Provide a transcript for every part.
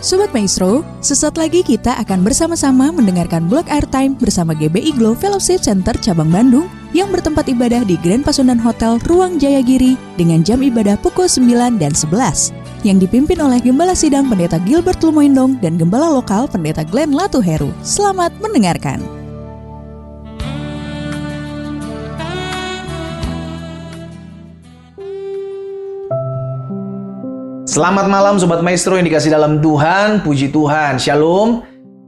Sobat Maestro, sesaat lagi kita akan bersama-sama mendengarkan Blog Airtime bersama GBI Glow Fellowship Center Cabang Bandung yang bertempat ibadah di Grand Pasundan Hotel Ruang Jayagiri dengan jam ibadah pukul 9 dan 11 yang dipimpin oleh Gembala Sidang Pendeta Gilbert Lumoindong dan Gembala Lokal Pendeta Glenn Latuheru. Selamat mendengarkan. Selamat malam Sobat Maestro yang dikasih dalam Tuhan, puji Tuhan, Shalom.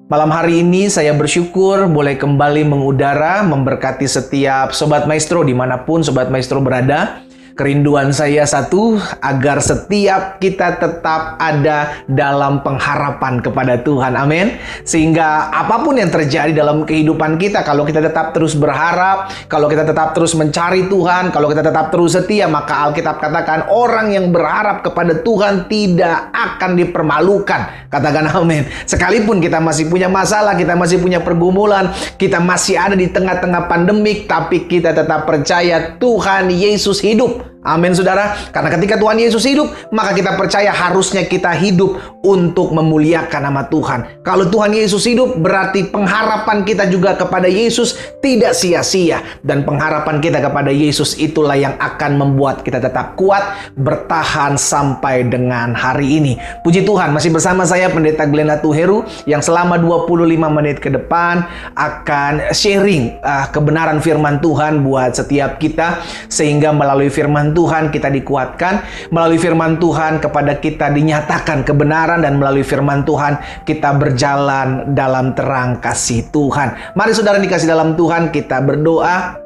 Malam hari ini saya bersyukur boleh kembali mengudara, memberkati setiap Sobat Maestro dimanapun Sobat Maestro berada. Kerinduan saya satu, agar setiap kita tetap ada dalam pengharapan kepada Tuhan. Amin. Sehingga apapun yang terjadi dalam kehidupan kita, kalau kita tetap terus berharap, kalau kita tetap terus mencari Tuhan, kalau kita tetap terus setia, maka Alkitab katakan orang yang berharap kepada Tuhan tidak akan dipermalukan. Katakan amin. Sekalipun kita masih punya masalah, kita masih punya pergumulan, kita masih ada di tengah-tengah pandemik, tapi kita tetap percaya Tuhan Yesus hidup. Amin saudara. Karena ketika Tuhan Yesus hidup, maka kita percaya harusnya kita hidup untuk memuliakan nama Tuhan. Kalau Tuhan Yesus hidup, berarti pengharapan kita juga kepada Yesus tidak sia-sia. Dan pengharapan kita kepada Yesus itulah yang akan membuat kita tetap kuat, bertahan sampai dengan hari ini. Puji Tuhan, masih bersama saya Pendeta Glenn Latuheru yang selama 25 menit ke depan akan sharing kebenaran firman Tuhan buat setiap kita. Sehingga melalui firman Tuhan kita dikuatkan, melalui firman Tuhan kepada kita dinyatakan kebenaran, dan melalui firman Tuhan kita berjalan dalam terang kasih Tuhan. Mari saudara dikasih dalam Tuhan, kita berdoa,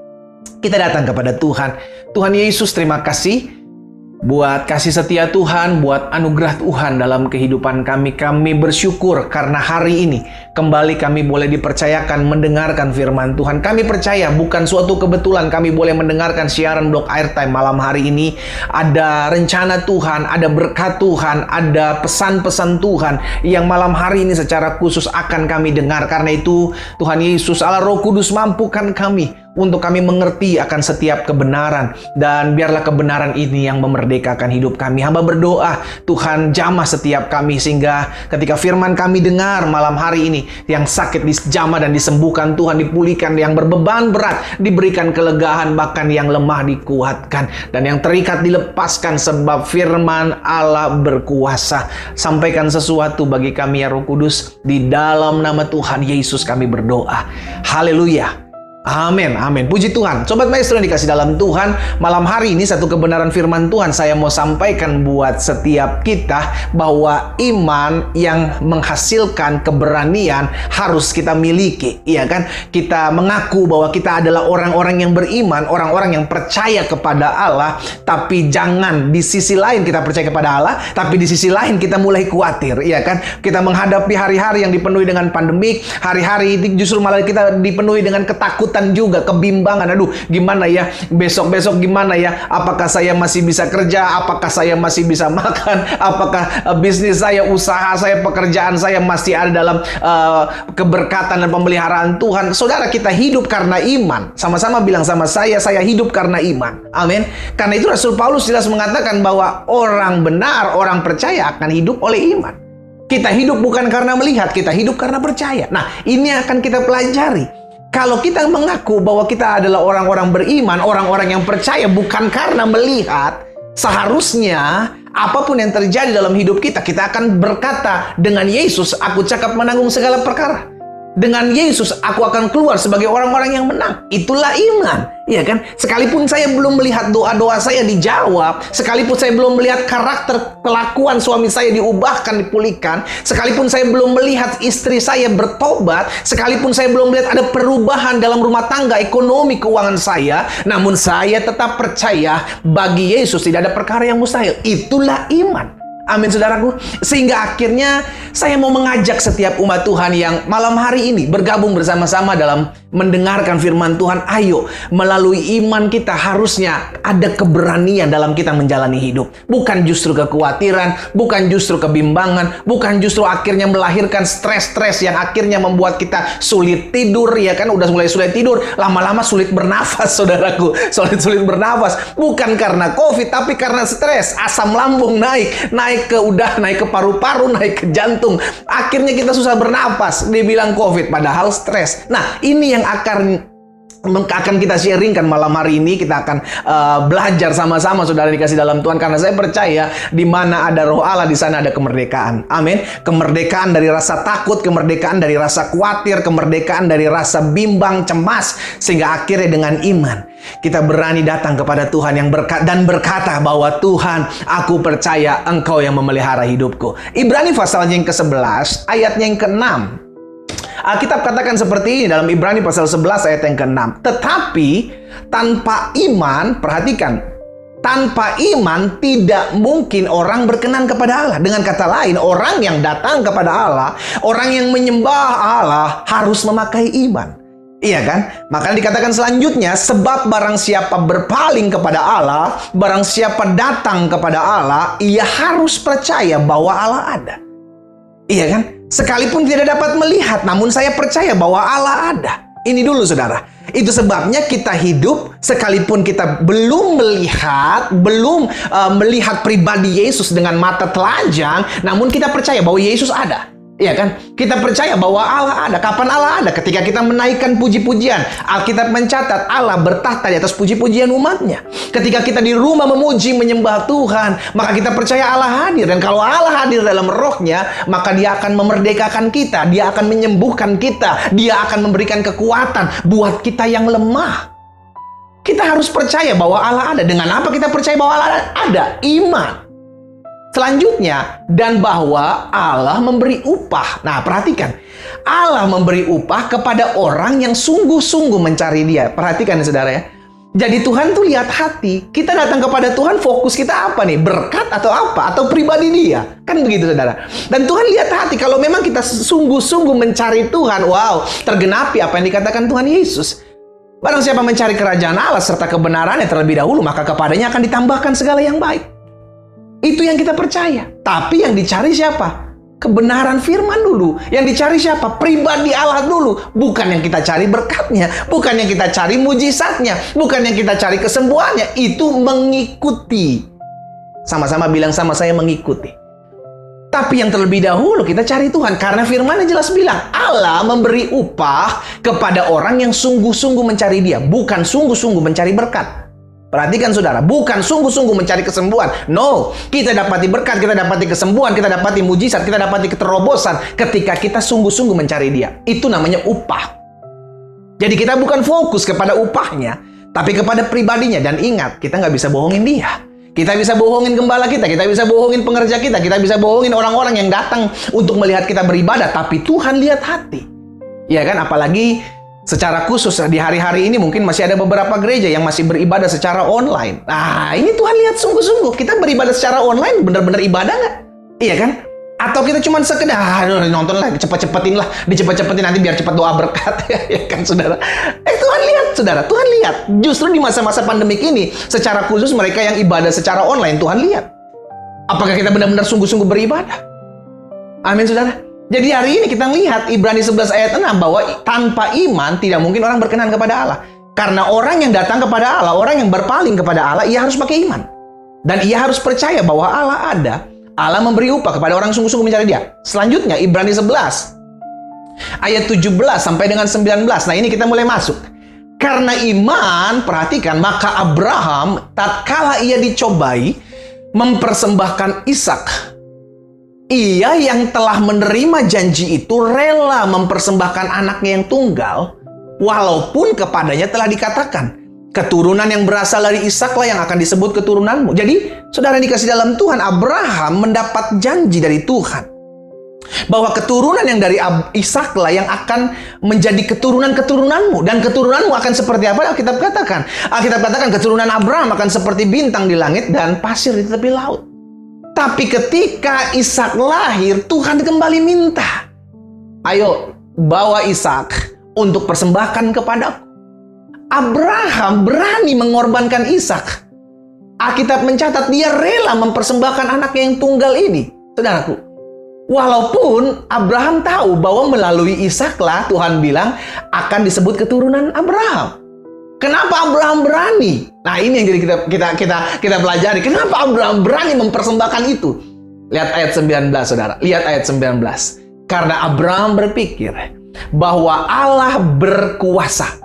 kita datang kepada Tuhan. Tuhan Yesus, terima kasih buat kasih setia Tuhan, buat anugerah Tuhan dalam kehidupan kami. Kami bersyukur karena hari ini kembali kami boleh dipercayakan mendengarkan firman Tuhan. Kami percaya bukan suatu kebetulan kami boleh mendengarkan siaran Blog Airtime malam hari ini. Ada rencana Tuhan, ada berkat Tuhan, ada pesan-pesan Tuhan yang malam hari ini secara khusus akan kami dengar. Karena itu Tuhan Yesus Allah Roh Kudus mampukan kami untuk kami mengerti akan setiap kebenaran, dan biarlah kebenaran ini yang memerdekakan hidup kami. Hamba berdoa Tuhan jamah setiap kami, sehingga ketika firman kami dengar malam hari ini, yang sakit dijamah dan disembuhkan Tuhan, dipulihkan, yang berbeban berat diberikan kelegaan, bahkan yang lemah dikuatkan, dan yang terikat dilepaskan, sebab firman Allah berkuasa. Sampaikan sesuatu bagi kami ya Roh Kudus, di dalam nama Tuhan Yesus kami berdoa. Haleluya. Amin, amin. Puji Tuhan. Sobat Maestro yang dikasih dalam Tuhan, malam hari ini satu kebenaran firman Tuhan saya mau sampaikan buat setiap kita, bahwa iman yang menghasilkan keberanian harus kita miliki, iya kan? Kita mengaku bahwa kita adalah orang-orang yang beriman, orang-orang yang percaya kepada Allah, tapi jangan di sisi lain kita percaya kepada Allah, tapi di sisi lain kita mulai khawatir, iya kan? Kita menghadapi hari-hari yang dipenuhi dengan pandemik, hari-hari justru malah kita dipenuhi dengan ketakutan juga, kebimbangan. Aduh, gimana ya? Besok-besok gimana ya? Apakah saya masih bisa kerja? Apakah saya masih bisa makan? Apakah bisnis saya, usaha saya, pekerjaan saya masih ada dalam keberkatan dan pemeliharaan Tuhan? Saudara, kita hidup karena iman. Sama-sama bilang sama saya hidup karena iman. Amin. Karena itu Rasul Paulus jelas mengatakan bahwa orang benar, orang percaya akan hidup oleh iman. Kita hidup bukan karena melihat, kita hidup karena percaya. Nah, ini akan kita pelajari. Kalau kita mengaku bahwa kita adalah orang-orang beriman, orang-orang yang percaya bukan karena melihat, seharusnya apapun yang terjadi dalam hidup kita, kita akan berkata dengan Yesus, aku cakap menanggung segala perkara. Dengan Yesus, aku akan keluar sebagai orang-orang yang menang. Itulah iman, ya kan? Sekalipun saya belum melihat doa-doa saya dijawab, sekalipun saya belum melihat karakter kelakuan suami saya diubahkan, dipulihkan, sekalipun saya belum melihat istri saya bertobat, sekalipun saya belum melihat ada perubahan dalam rumah tangga, ekonomi, keuangan saya, namun saya tetap percaya bagi Yesus tidak ada perkara yang mustahil. Itulah iman. Amin saudaraku. Sehingga akhirnya saya mau mengajak setiap umat Tuhan yang malam hari ini bergabung bersama-sama dalam mendengarkan firman Tuhan, ayo melalui iman kita harusnya ada keberanian dalam kita menjalani hidup. Bukan justru kekhawatiran, bukan justru kebimbangan, bukan justru akhirnya melahirkan stres-stres yang akhirnya membuat kita sulit tidur, ya kan? Udah mulai sulit tidur, lama-lama sulit bernafas, saudaraku. Sulit bernafas. Bukan karena COVID, tapi karena stres. Asam lambung naik ke paru-paru, naik ke jantung. Akhirnya kita susah bernafas. Dibilang COVID, padahal stres. Nah, ini yang akan kita sharingkan malam hari ini. Kita akan belajar sama-sama, saudara dikasih dalam Tuhan, karena saya percaya di mana ada Roh Allah, di sana ada kemerdekaan. Amin. Kemerdekaan dari rasa takut, kemerdekaan dari rasa khawatir, kemerdekaan dari rasa bimbang, cemas, sehingga akhirnya dengan iman kita berani datang kepada Tuhan yang dan berkata bahwa Tuhan, aku percaya Engkau yang memelihara hidupku. Ibrani pasalnya yang ke-11 ayatnya yang ke-6. Alkitab katakan seperti ini dalam Ibrani pasal 11 ayat yang ke-6. Tetapi tanpa iman, perhatikan, tanpa iman tidak mungkin orang berkenan kepada Allah. Dengan kata lain, orang yang datang kepada Allah, orang yang menyembah Allah harus memakai iman. Iya kan? Maka dikatakan selanjutnya, sebab barang siapa berpaling kepada Allah, barang siapa datang kepada Allah, ia harus percaya bahwa Allah ada. Iya kan? Sekalipun tidak dapat melihat, namun saya percaya bahwa Allah ada. Ini dulu, saudara. Itu sebabnya kita hidup, sekalipun kita belum melihat pribadi Yesus dengan mata telanjang, namun kita percaya bahwa Yesus ada. Iya kan? Kita percaya bahwa Allah ada. Kapan Allah ada? Ketika kita menaikkan puji-pujian. Alkitab mencatat Allah bertahta di atas puji-pujian umatnya. Ketika kita di rumah memuji, menyembah Tuhan, maka kita percaya Allah hadir. Dan kalau Allah hadir dalam rohnya, maka Dia akan memerdekakan kita. Dia akan menyembuhkan kita. Dia akan memberikan kekuatan buat kita yang lemah. Kita harus percaya bahwa Allah ada. Dengan apa kita percaya bahwa Allah ada? Iman. Selanjutnya, dan bahwa Allah memberi upah. Nah, perhatikan. Allah memberi upah kepada orang yang sungguh-sungguh mencari Dia. Perhatikan, saudara ya. Jadi Tuhan tuh lihat hati. Kita datang kepada Tuhan, fokus kita apa nih? Berkat atau apa? Atau pribadi Dia? Kan begitu, saudara. Dan Tuhan lihat hati. Kalau memang kita sungguh-sungguh mencari Tuhan, wow, tergenapi apa yang dikatakan Tuhan Yesus. Barang siapa mencari kerajaan Allah serta kebenarannya terlebih dahulu, maka kepadanya akan ditambahkan segala yang baik. Itu yang kita percaya. Tapi yang dicari siapa? Kebenaran firman dulu. Yang dicari siapa? Pribadi Allah dulu. Bukan yang kita cari berkatnya. Bukan yang kita cari mujizatnya. Bukan yang kita cari kesembuhannya. Itu mengikuti. Sama-sama bilang sama saya, mengikuti. Tapi yang terlebih dahulu kita cari Tuhan. Karena firmannya jelas bilang, Allah memberi upah kepada orang yang sungguh-sungguh mencari Dia. Bukan sungguh-sungguh mencari berkat. Perhatikan, saudara, bukan sungguh-sungguh mencari kesembuhan. No, kita dapati berkat, kita dapati kesembuhan, kita dapati mujizat, kita dapati keterobosan ketika kita sungguh-sungguh mencari Dia. Itu namanya upah. Jadi kita bukan fokus kepada upahnya, tapi kepada pribadinya. Dan ingat, kita nggak bisa bohongin Dia. Kita bisa bohongin gembala kita bisa bohongin pengerja kita bisa bohongin orang-orang yang datang untuk melihat kita beribadah. Tapi Tuhan lihat hati. Ya kan, apalagi secara khusus di hari-hari ini mungkin masih ada beberapa gereja yang masih beribadah secara online. Nah, ini Tuhan lihat sungguh-sungguh. Kita beribadah secara online benar-benar ibadah nggak? Iya kan? Atau kita cuma sekedar nonton lah, cepet-cepetin lah, dicepet-cepetin nanti biar cepat doa berkat. Ya kan, saudara? Tuhan lihat, saudara. Tuhan lihat. Justru di masa-masa pandemik ini, secara khusus mereka yang ibadah secara online, Tuhan lihat. Apakah kita benar-benar sungguh-sungguh beribadah? Amin, saudara. Jadi hari ini kita lihat Ibrani 11 ayat 6 bahwa tanpa iman tidak mungkin orang berkenan kepada Allah. Karena orang yang datang kepada Allah, orang yang berpaling kepada Allah, ia harus pakai iman. Dan ia harus percaya bahwa Allah ada. Allah memberi upah kepada orang sungguh-sungguh mencari Dia. Selanjutnya Ibrani 11 ayat 17 sampai dengan 19. Nah, ini kita mulai masuk. Karena iman, perhatikan, maka Abraham tatkala ia dicobai mempersembahkan Ishak, ia yang telah menerima janji itu rela mempersembahkan anaknya yang tunggal, walaupun kepadanya telah dikatakan, keturunan yang berasal dari Ishaklah yang akan disebut keturunanmu. Jadi, saudara yang dikasih dalam Tuhan, Abraham mendapat janji dari Tuhan bahwa keturunan yang dari Ishaklah yang akan menjadi keturunan-keturunanmu. Dan keturunanmu akan seperti apa? Alkitab katakan. Alkitab katakan keturunan Abraham akan seperti bintang di langit dan pasir di tepi laut. Tapi ketika Ishak lahir, Tuhan kembali minta, ayo bawa Ishak, untuk persembahkan kepadaku. Abraham berani mengorbankan Ishak. Alkitab mencatat dia rela mempersembahkan anaknya yang tunggal ini. Saudaraku, walaupun Abraham tahu bahwa melalui Ishaklah Tuhan bilang akan disebut keturunan Abraham. Kenapa Abraham berani? Nah, ini yang jadi kita pelajari. Kenapa Abraham berani mempersembahkan itu? Lihat ayat 19, saudara. Lihat ayat 19. Karena Abraham berpikir bahwa Allah berkuasa.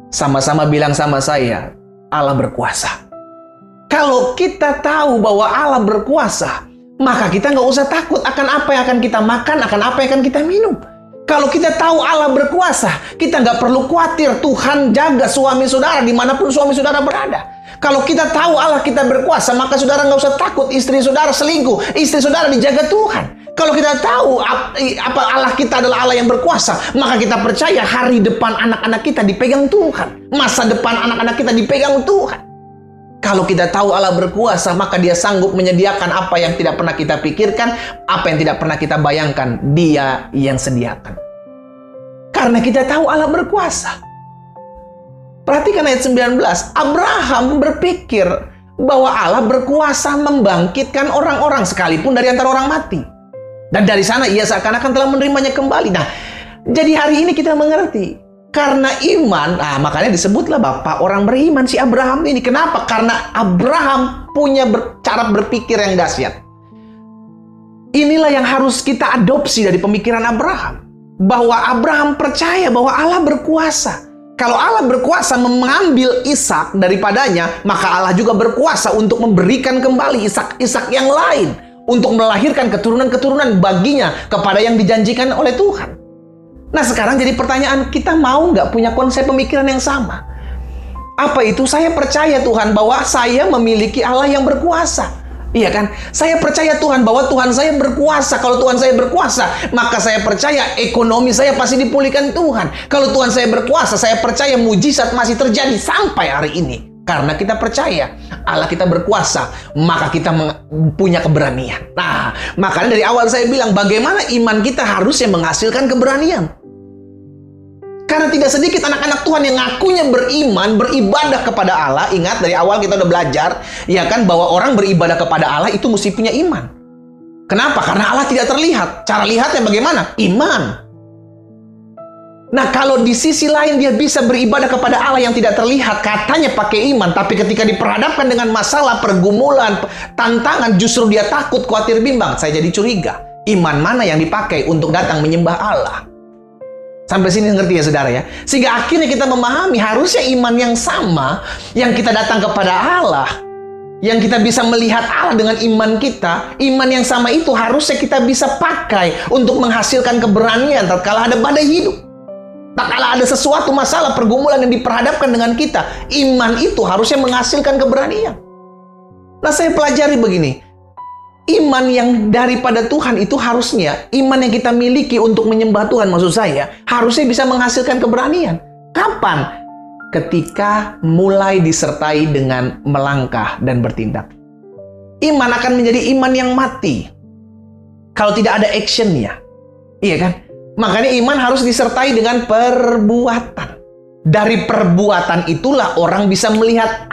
Sama-sama bilang sama saya, Allah berkuasa. Kalau kita tahu bahwa Allah berkuasa, maka kita nggak usah takut akan apa yang akan kita makan, akan apa yang akan kita minum. Kalau kita tahu Allah berkuasa, kita nggak perlu khawatir Tuhan jaga suami saudara dimanapun suami saudara berada. Kalau kita tahu Allah kita berkuasa, maka saudara nggak usah takut istri saudara selingkuh, istri saudara dijaga Tuhan. Kalau kita tahu apa Allah kita adalah Allah yang berkuasa, maka kita percaya hari depan anak-anak kita dipegang Tuhan. Masa depan anak-anak kita dipegang Tuhan. Kalau kita tahu Allah berkuasa, maka dia sanggup menyediakan apa yang tidak pernah kita pikirkan, apa yang tidak pernah kita bayangkan, dia yang sediakan. Karena kita tahu Allah berkuasa. Perhatikan ayat 19. Abraham berpikir bahwa Allah berkuasa membangkitkan orang-orang sekalipun dari antara orang mati. Dan dari sana ia seakan-akan telah menerimanya kembali. Nah, jadi hari ini kita mengerti. Karena iman, makanya disebutlah bapak orang beriman si Abraham ini. Kenapa? Karena Abraham punya cara berpikir yang dahsyat. Inilah yang harus kita adopsi dari pemikiran Abraham. Bahwa Abraham percaya bahwa Allah berkuasa. Kalau Allah berkuasa mengambil Ishak daripadanya, maka Allah juga berkuasa untuk memberikan kembali Ishak yang lain. Untuk melahirkan keturunan-keturunan baginya kepada yang dijanjikan oleh Tuhan. Nah, sekarang jadi pertanyaan, kita mau nggak punya konsep pemikiran yang sama? Apa itu? Saya percaya Tuhan bahwa saya memiliki Allah yang berkuasa. Iya kan? Saya percaya Tuhan bahwa Tuhan saya berkuasa. Kalau Tuhan saya berkuasa, maka saya percaya ekonomi saya pasti dipulihkan Tuhan. Kalau Tuhan saya berkuasa, saya percaya mujizat masih terjadi sampai hari ini. Karena kita percaya Allah kita berkuasa, maka kita punya keberanian. Nah, makanya dari awal saya bilang bagaimana iman kita harusnya menghasilkan keberanian. Karena tidak sedikit anak-anak Tuhan yang ngakunya beriman, beribadah kepada Allah. Ingat, dari awal kita udah belajar, ya kan, bahwa orang beribadah kepada Allah itu mesti punya iman. Kenapa? Karena Allah tidak terlihat. Cara lihatnya bagaimana? Iman. Nah, kalau di sisi lain dia bisa beribadah kepada Allah yang tidak terlihat, katanya pakai iman, tapi ketika diperhadapkan dengan masalah, pergumulan, tantangan, justru dia takut, khawatir, bimbang. Saya jadi curiga. Iman mana yang dipakai untuk datang menyembah Allah? Sampai sini ngerti ya saudara ya? Sehingga akhirnya kita memahami harusnya iman yang sama yang kita datang kepada Allah, yang kita bisa melihat Allah dengan iman kita, iman yang sama itu harusnya kita bisa pakai untuk menghasilkan keberanian tatkala ada badai hidup. Tatkala ada sesuatu masalah pergumulan yang diperhadapkan dengan kita, iman itu harusnya menghasilkan keberanian. Nah, saya pelajari begini. Iman yang daripada Tuhan itu harusnya, iman yang kita miliki untuk menyembah Tuhan, maksud saya, harusnya bisa menghasilkan keberanian. Kapan? Ketika mulai disertai dengan melangkah dan bertindak. Iman akan menjadi iman yang mati kalau tidak ada actionnya. Iya kan? Makanya iman harus disertai dengan perbuatan. Dari perbuatan itulah orang bisa melihat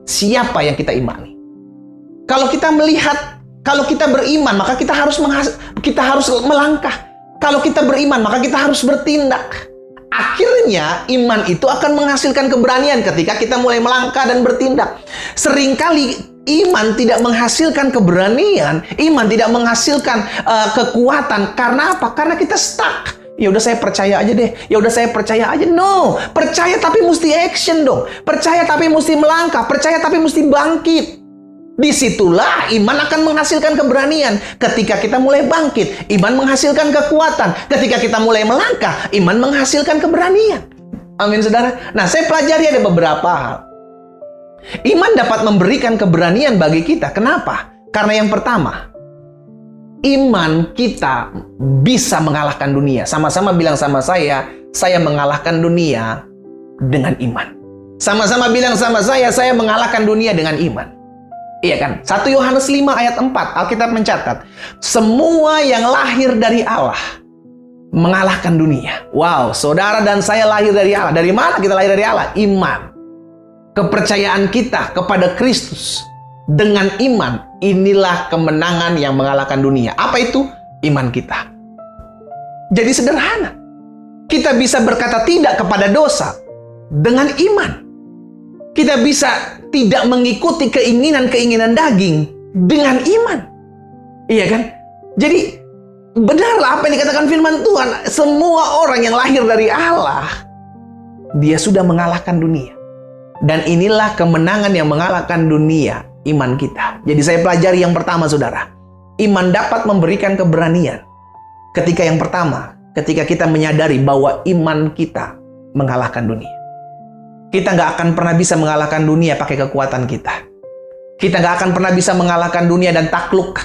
siapa yang kita imani. Kalau kita melihat, kalau kita beriman, maka kita harus melangkah. Kalau kita beriman, maka kita harus bertindak. Akhirnya, iman itu akan menghasilkan keberanian ketika kita mulai melangkah dan bertindak. Seringkali iman tidak menghasilkan keberanian, iman tidak menghasilkan kekuatan. Karena apa? Karena kita stuck. Ya udah saya percaya aja deh. Ya udah saya percaya aja. No, percaya tapi mesti action dong. Percaya tapi mesti melangkah. Percaya tapi mesti bangkit. Disitulah iman akan menghasilkan keberanian. Ketika kita mulai bangkit, iman menghasilkan kekuatan. Ketika kita mulai melangkah, iman menghasilkan keberanian. Amin, saudara. Nah, saya pelajari ada beberapa hal. Iman dapat memberikan keberanian bagi kita. Kenapa? Karena yang pertama, iman kita bisa mengalahkan dunia. Sama-sama bilang sama saya mengalahkan dunia dengan iman. Sama-sama bilang sama saya mengalahkan dunia dengan iman. Iya kan? 1 Yohanes 5 ayat 4, Alkitab mencatat, semua yang lahir dari Allah mengalahkan dunia. Wow, saudara dan saya lahir dari Allah. Dari mana kita lahir dari Allah? Iman. Kepercayaan kita kepada Kristus. Dengan iman, inilah kemenangan yang mengalahkan dunia. Apa itu? Iman kita. Jadi sederhana. Kita bisa berkata tidak kepada dosa dengan iman. Kita bisa tidak mengikuti keinginan-keinginan daging dengan iman. Iya kan? Jadi benarlah apa yang dikatakan firman Tuhan. Semua orang yang lahir dari Allah, dia sudah mengalahkan dunia. Dan inilah kemenangan yang mengalahkan dunia, iman kita. Jadi saya pelajari yang pertama, saudara. Iman dapat memberikan keberanian. Ketika yang pertama, ketika kita menyadari bahwa iman kita mengalahkan dunia. Kita nggak akan pernah bisa mengalahkan dunia pakai kekuatan kita. Kita nggak akan pernah bisa mengalahkan dunia dan takluk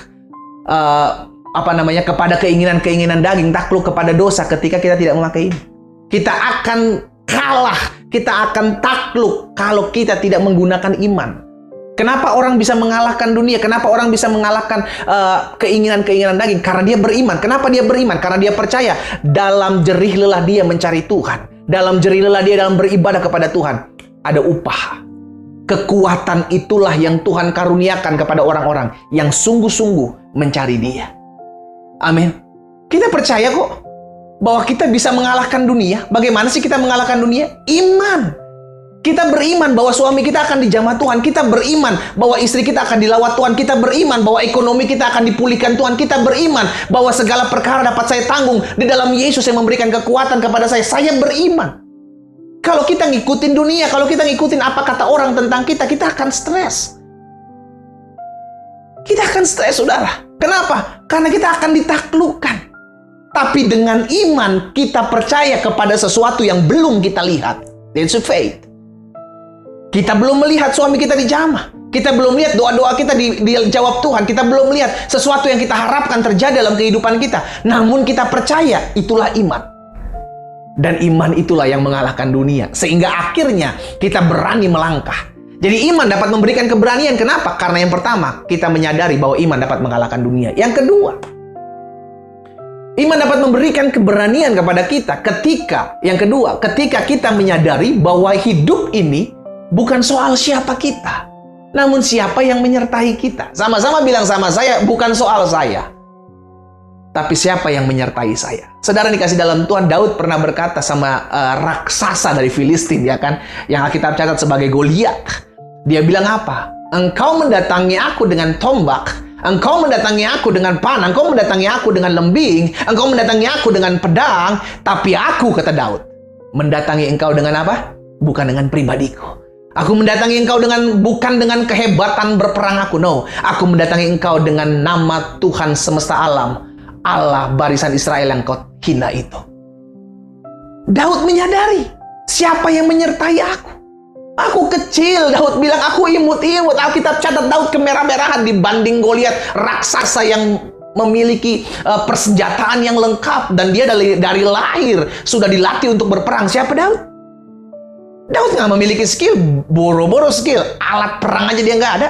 kepada keinginan-keinginan daging, takluk kepada dosa ketika kita tidak memakai ini. Kita akan kalah, kita akan takluk kalau kita tidak menggunakan iman. Kenapa orang bisa mengalahkan dunia? Kenapa orang bisa mengalahkan keinginan-keinginan daging? Karena dia beriman. Kenapa dia beriman? Karena dia percaya dalam jerih lelah dia mencari Tuhan. Dalam jerih lelah dia dalam beribadah kepada Tuhan. Ada upah. Kekuatan itulah yang Tuhan karuniakan kepada orang-orang yang sungguh-sungguh mencari Dia. Amin. Kita percaya kok bahwa kita bisa mengalahkan dunia. Bagaimana sih kita mengalahkan dunia? Iman. Kita beriman bahwa suami kita akan dijamah Tuhan. Kita beriman bahwa istri kita akan dilawat Tuhan. Kita beriman bahwa ekonomi kita akan dipulihkan Tuhan. Kita beriman bahwa segala perkara dapat saya tanggung di dalam Yesus yang memberikan kekuatan kepada saya. Saya beriman. Kalau kita ngikutin dunia, kalau kita ngikutin apa kata orang tentang kita, kita akan stres. Kita akan stres, saudara. Kenapa? Karena kita akan ditaklukkan. Tapi dengan iman, kita percaya kepada sesuatu yang belum kita lihat. That's faith. Kita belum melihat suami kita dijamah. Kita belum lihat doa-doa kita dijawab Tuhan. Kita belum lihat sesuatu yang kita harapkan terjadi dalam kehidupan kita. Namun kita percaya, itulah iman. Dan iman itulah yang mengalahkan dunia. Sehingga akhirnya kita berani melangkah. Jadi iman dapat memberikan keberanian. Kenapa? Karena yang pertama, kita menyadari bahwa iman dapat mengalahkan dunia. Yang kedua, iman dapat memberikan keberanian kepada kita ketika kita menyadari bahwa hidup ini bukan soal siapa kita, namun siapa yang menyertai kita. Sama-sama bilang sama saya, bukan soal saya, tapi siapa yang menyertai saya. Saudara dikasih dalam Tuhan, Daud pernah berkata sama raksasa dari Filistin, ya kan, yang Alkitab catat sebagai Goliat. Dia bilang apa? Engkau mendatangi aku dengan tombak, engkau mendatangi aku dengan panah, engkau mendatangi aku dengan lembing, engkau mendatangi aku dengan pedang, tapi aku, kata Daud, mendatangi engkau dengan apa? Bukan dengan pribadiku. Aku mendatangi engkau bukan dengan kehebatan berperang aku, no. Aku mendatangi engkau dengan nama Tuhan semesta alam, Allah barisan Israel yang kau hina itu. Daud menyadari siapa yang menyertai aku. Aku kecil, Daud bilang, aku imut-imut. Alkitab catat Daud kemerah-merahan dibanding Goliat, raksasa yang memiliki persenjataan yang lengkap. Dan dia dari lahir sudah dilatih untuk berperang. Siapa Daud? Daud nggak memiliki skill, boro-boro skill. Alat perang aja dia nggak ada.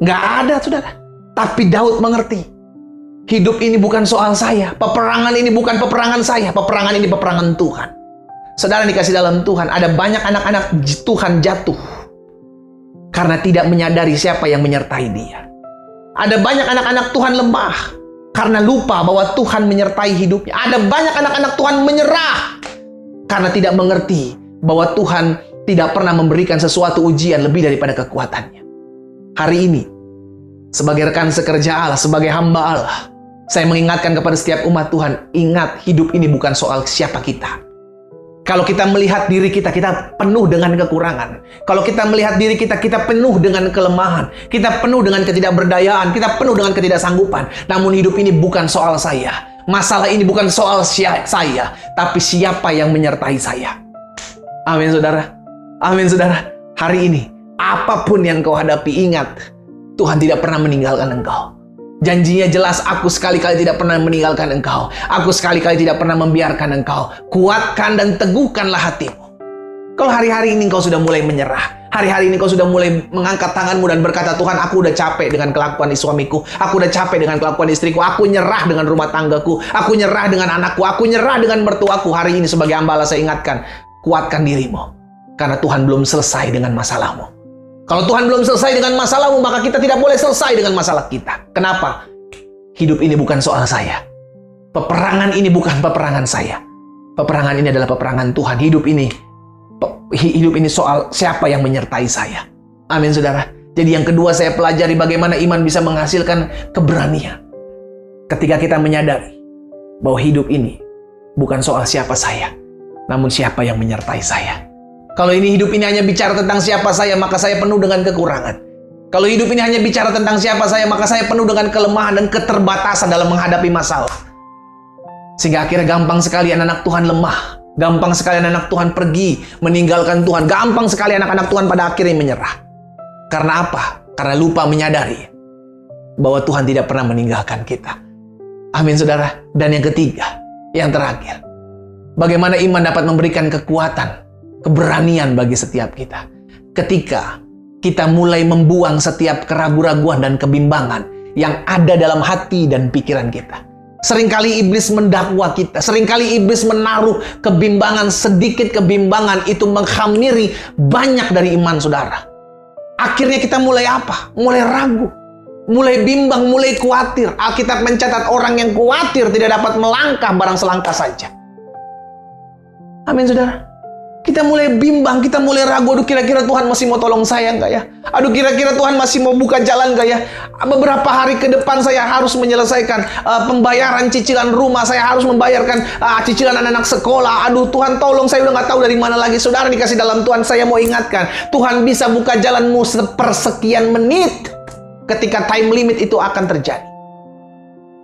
Nggak ada, saudara. Tapi Daud mengerti. Hidup ini bukan soal saya. Peperangan ini bukan peperangan saya. Peperangan ini peperangan Tuhan. Saudara dikasih dalam Tuhan, ada banyak anak-anak Tuhan jatuh karena tidak menyadari siapa yang menyertai dia. Ada banyak anak-anak Tuhan lemah karena lupa bahwa Tuhan menyertai hidupnya. Ada banyak anak-anak Tuhan menyerah karena tidak mengerti bahwa Tuhan tidak pernah memberikan sesuatu ujian lebih daripada kekuatannya. Hari ini, sebagai rekan sekerja Allah, sebagai hamba Allah, saya mengingatkan kepada setiap umat Tuhan, ingat, hidup ini bukan soal siapa kita. Kalau kita melihat diri kita, kita penuh dengan kekurangan. Kalau kita melihat diri kita, kita penuh dengan kelemahan. Kita penuh dengan ketidakberdayaan. Kita penuh dengan ketidaksanggupan. Namun hidup ini bukan soal saya. Masalah ini bukan soal saya, tapi siapa yang menyertai saya. Amin, saudara. Amin, saudara. Hari ini, apapun yang kau hadapi, ingat, Tuhan tidak pernah meninggalkan engkau. Janjinya jelas, aku sekali-kali tidak pernah meninggalkan engkau. Aku sekali-kali tidak pernah membiarkan engkau. Kuatkan dan teguhkanlah hatimu. Kalau hari-hari ini engkau sudah mulai menyerah, hari-hari ini engkau sudah mulai mengangkat tanganmu dan berkata, Tuhan, aku udah capek dengan kelakuan suamiku, aku udah capek dengan kelakuan istriku, aku nyerah dengan rumah tanggaku, aku nyerah dengan anakku, aku nyerah dengan mertuaku. Hari ini sebagai hamba Allah saya ingatkan, kuatkan dirimu, karena Tuhan belum selesai dengan masalahmu. Kalau Tuhan belum selesai dengan masalahmu, maka kita tidak boleh selesai dengan masalah kita. Kenapa? Hidup ini bukan soal saya. Peperangan ini bukan peperangan saya. Peperangan ini adalah peperangan Tuhan. Hidup ini soal siapa yang menyertai saya. Amin, saudara. Jadi yang kedua saya pelajari bagaimana iman bisa menghasilkan keberanian. Ketika kita menyadari bahwa hidup ini bukan soal siapa saya, namun siapa yang menyertai saya. Kalau hidup ini hanya bicara tentang siapa saya, maka saya penuh dengan kekurangan. Kalau hidup ini hanya bicara tentang siapa saya, maka saya penuh dengan kelemahan dan keterbatasan dalam menghadapi masalah. Sehingga akhirnya gampang sekali anak-anak Tuhan lemah. Gampang sekali anak Tuhan pergi, meninggalkan Tuhan. Gampang sekali anak-anak Tuhan pada akhirnya menyerah. Karena apa? Karena lupa menyadari bahwa Tuhan tidak pernah meninggalkan kita. Amin, saudara. Dan yang ketiga, yang terakhir, bagaimana iman dapat memberikan kekuatan, keberanian bagi setiap kita. Ketika kita mulai membuang setiap keraguan-raguan dan kebimbangan yang ada dalam hati dan pikiran kita. Seringkali iblis mendakwa kita, seringkali iblis menaruh kebimbangan, sedikit kebimbangan itu menghamiri banyak dari iman saudara. Akhirnya kita mulai apa? Mulai ragu, mulai bimbang, mulai khawatir. Alkitab mencatat orang yang khawatir tidak dapat melangkah barang selangkah saja. Amin, saudara. Kita mulai bimbang, kita mulai ragu. Aduh, kira-kira Tuhan masih mau tolong saya nggak ya? Aduh, kira-kira Tuhan masih mau buka jalan nggak ya? Beberapa hari ke depan saya harus menyelesaikan pembayaran cicilan rumah. Saya harus membayarkan cicilan anak-anak sekolah. Aduh, Tuhan tolong, saya udah nggak tahu dari mana lagi. Saudara dikasih dalam Tuhan, saya mau ingatkan. Tuhan bisa buka jalanmu sepersekian menit ketika time limit itu akan terjadi.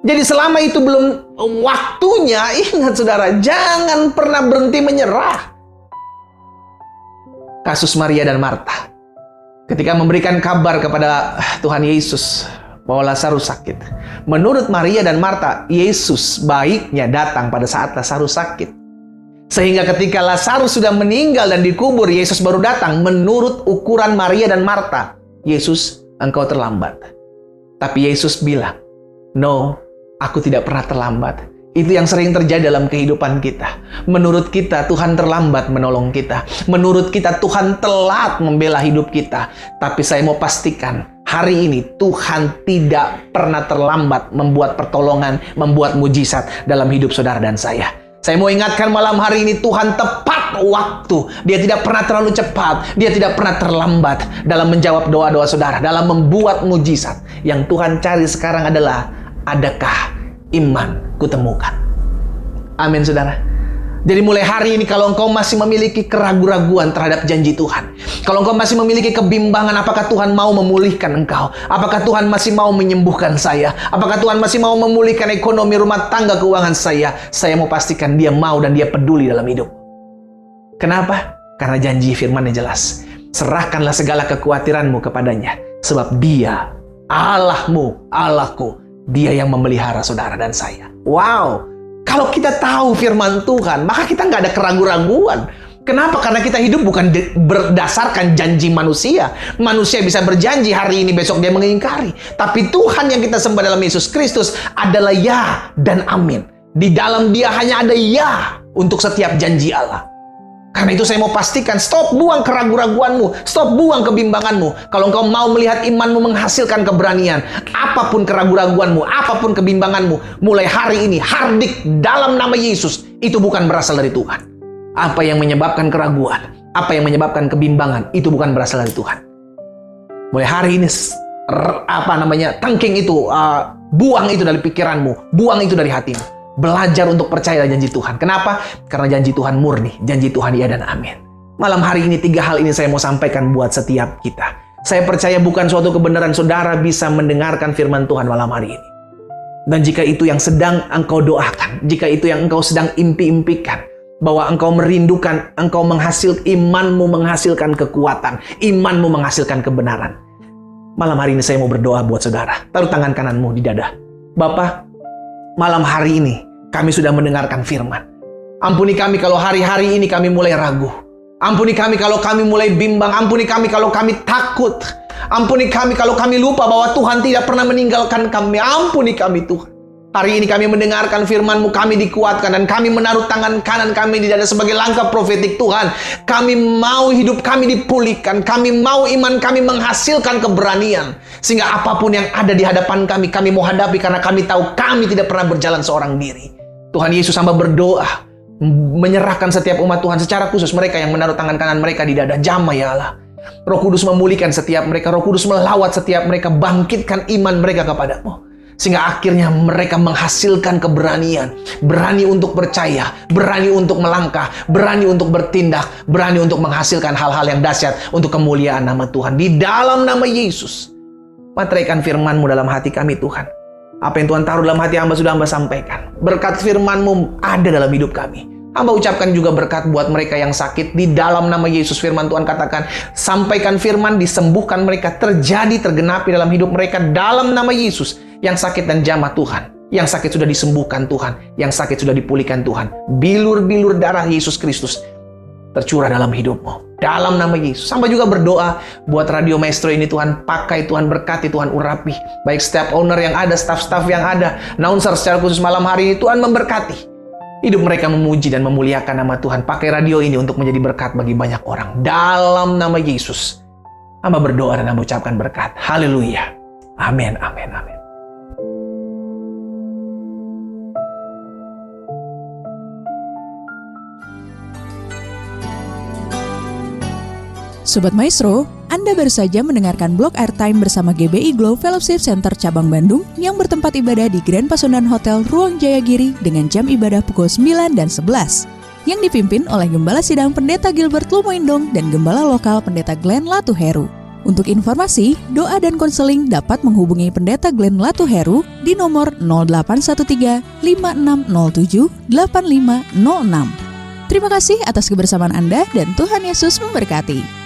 Jadi selama itu belum waktunya, ingat saudara, jangan pernah berhenti menyerah. Kasus Maria dan Marta. Ketika memberikan kabar kepada Tuhan Yesus bahwa Lazarus sakit. Menurut Maria dan Marta, Yesus baiknya datang pada saat Lazarus sakit. Sehingga ketika Lazarus sudah meninggal dan dikubur, Yesus baru datang. Menurut ukuran Maria dan Marta, Yesus, engkau terlambat. Tapi Yesus bilang, no, aku tidak pernah terlambat. Itu yang sering terjadi dalam kehidupan kita. Menurut kita, Tuhan terlambat menolong kita. Menurut kita, Tuhan telat membela hidup kita. Tapi saya mau pastikan, hari ini Tuhan tidak pernah terlambat membuat pertolongan, membuat mujizat dalam hidup saudara dan saya. Saya mau ingatkan malam hari ini, Tuhan tepat waktu. Dia tidak pernah terlalu cepat. Dia tidak pernah terlambat dalam menjawab doa-doa saudara, dalam membuat mujizat. Yang Tuhan cari sekarang adalah, adakah iman kutemukan? Amin, saudara. Jadi mulai hari ini, kalau engkau masih memiliki keraguan-raguan terhadap janji Tuhan, kalau engkau masih memiliki kebimbangan, apakah Tuhan mau memulihkan engkau? Apakah Tuhan masih mau menyembuhkan saya? Apakah Tuhan masih mau memulihkan ekonomi rumah tangga, keuangan saya? Saya mau pastikan dia mau dan dia peduli dalam hidup. Kenapa? Karena janji firman-Nya jelas. Serahkanlah segala kekhawatiranmu kepadanya, sebab dia Allahmu, Allahku. Dia yang memelihara saudara dan saya. Wow, kalau kita tahu firman Tuhan, maka kita nggak ada keraguan-raguan. Kenapa? Karena kita hidup bukan berdasarkan janji manusia. Manusia bisa berjanji hari ini, besok dia mengingkari. Tapi Tuhan yang kita sembah dalam Yesus Kristus adalah ya dan amin. Di dalam dia hanya ada ya untuk setiap janji Allah. Karena itu saya mau pastikan, stop buang keraguan-raguanmu, stop buang kebimbanganmu. Kalau engkau mau melihat imanmu menghasilkan keberanian, apapun keraguan-raguanmu, apapun kebimbanganmu, mulai hari ini hardik dalam nama Yesus, itu bukan berasal dari Tuhan. Apa yang menyebabkan keraguan, apa yang menyebabkan kebimbangan, itu bukan berasal dari Tuhan. Mulai hari ini, tangking itu, buang itu dari pikiranmu, buang itu dari hatimu. Belajar untuk percaya janji Tuhan. Kenapa? Karena janji Tuhan murni, janji Tuhan ya dan amin. Malam hari ini 3 hal ini saya mau sampaikan buat setiap kita. Saya percaya bukan suatu kebenaran saudara bisa mendengarkan firman Tuhan malam hari ini. Dan jika itu yang sedang engkau doakan, jika itu yang engkau sedang impi-impikan, bahwa engkau merindukan, engkau imanmu menghasilkan kekuatan, imanmu menghasilkan kebenaran. Malam hari ini saya mau berdoa buat saudara. Taruh tangan kananmu di dada. Bapa, malam hari ini kami sudah mendengarkan firman. Ampuni kami kalau hari-hari ini kami mulai ragu. Ampuni kami kalau kami mulai bimbang. Ampuni kami kalau kami takut. Ampuni kami kalau kami lupa bahwa Tuhan tidak pernah meninggalkan kami. Ampuni kami Tuhan. Hari ini kami mendengarkan firman-Mu, kami dikuatkan, dan kami menaruh tangan kanan kami di dada sebagai langkah profetik Tuhan. Kami mau hidup kami dipulihkan. Kami mau iman kami menghasilkan keberanian. Sehingga apapun yang ada di hadapan kami mau hadapi karena kami tahu kami tidak pernah berjalan seorang diri. Tuhan Yesus, hamba berdoa menyerahkan setiap umat Tuhan, secara khusus mereka yang menaruh tangan kanan mereka di dada. Jamah ya Allah. Roh Kudus memulihkan setiap mereka. Roh Kudus melawat setiap mereka. Bangkitkan iman mereka kepadamu. Sehingga akhirnya mereka menghasilkan keberanian. Berani untuk percaya. Berani untuk melangkah. Berani untuk bertindak. Berani untuk menghasilkan hal-hal yang dahsyat untuk kemuliaan nama Tuhan. Di dalam nama Yesus. Materaikan firman-Mu dalam hati kami Tuhan. Apa yang Tuhan taruh dalam hati hamba sudah hamba sampaikan. Berkat firman-Mu ada dalam hidup kami. Hamba ucapkan juga berkat buat mereka yang sakit. Di dalam nama Yesus, firman Tuhan katakan, sampaikan firman, disembuhkan mereka, terjadi, tergenapi dalam hidup mereka. Dalam nama Yesus, yang sakit dan jamah Tuhan. Yang sakit sudah disembuhkan Tuhan. Yang sakit sudah dipulihkan Tuhan. Bilur-bilur darah Yesus Kristus tercurah dalam hidupmu. Dalam nama Yesus. Sampai juga berdoa buat Radio Maestro ini Tuhan. Pakai Tuhan, berkati Tuhan, urapi. Baik setiap owner yang ada, staff-staff yang ada, announcer secara khusus malam hari ini, Tuhan memberkati. Hidup mereka memuji dan memuliakan nama Tuhan. Pakai radio ini untuk menjadi berkat bagi banyak orang. Dalam nama Yesus. Hamba berdoa dan hamba ucapkan berkat. Haleluya. Amin, amin, amin. Sobat Maestro, Anda baru saja mendengarkan blog Airtime bersama GBI Glow Fellowship Center Cabang Bandung yang bertempat ibadah di Grand Pasundan Hotel Ruang Jayagiri dengan jam ibadah pukul 9 dan 11. Yang dipimpin oleh Gembala Sidang Pendeta Gilbert Lumoindong dan Gembala Lokal Pendeta Glenn Latuheru. Untuk informasi, doa dan konseling dapat menghubungi Pendeta Glenn Latuheru di nomor 0813 5607 8506. Terima kasih atas kebersamaan Anda dan Tuhan Yesus memberkati.